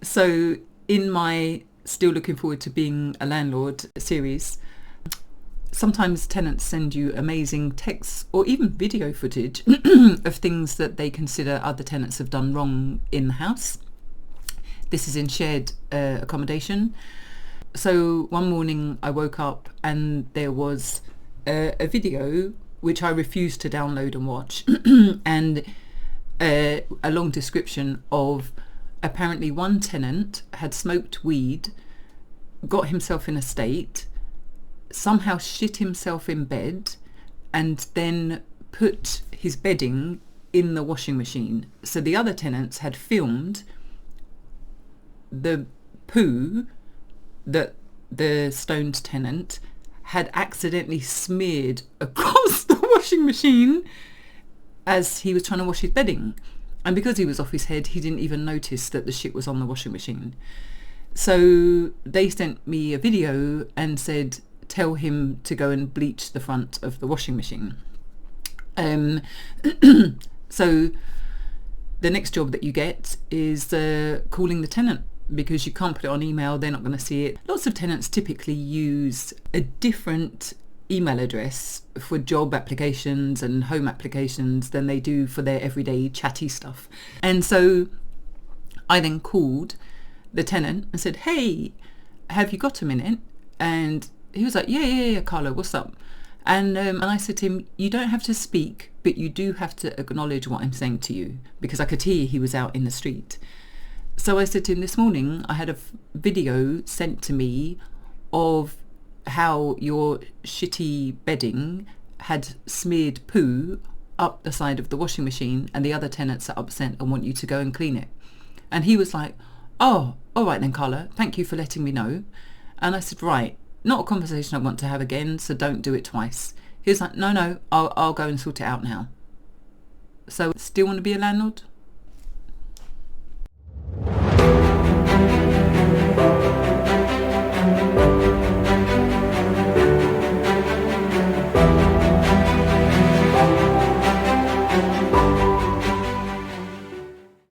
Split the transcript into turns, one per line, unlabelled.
So in my Still Looking Forward to Being a Landlord series, sometimes tenants send you amazing texts or even video footage of things that they consider other tenants have done wrong in the house. This is in shared accommodation. So one morning I woke up and there was a video which I refused to download and watch and a long description of apparently one tenant had smoked weed, got himself in a state, somehow shit himself in bed, and then put his bedding in the washing machine. So the other tenants had filmed the poo that the stoned tenant had accidentally smeared across the washing machine as he was trying to wash his bedding. And because he was off his head, he didn't even notice that the shit was on the washing machine. So they sent me a video and said, tell him to go and bleach the front of the washing machine. So the next job that you get is calling the tenant, because you can't put it on email, they're not going to see it. Lots of tenants typically use a different email address for job applications and home applications than they do for their everyday chatty stuff. And so I then called the tenant and said, hey, have you got a minute? And he was like, yeah, Carla, what's up? And I said to him, you don't have to speak, but you do have to acknowledge what I'm saying to you, because I could hear he was out in the street. So I said to him, this morning I had a video sent to me of how your shitty bedding had smeared poo up the side of the washing machine, and the other tenants are upset and want you to go and clean it. And he was like, oh, all right then, Carla, thank you for letting me know. And I said, right, not a conversation I want to have again, so don't do it twice. He was like, no, I'll go and sort it out now. So still want to be a landlord?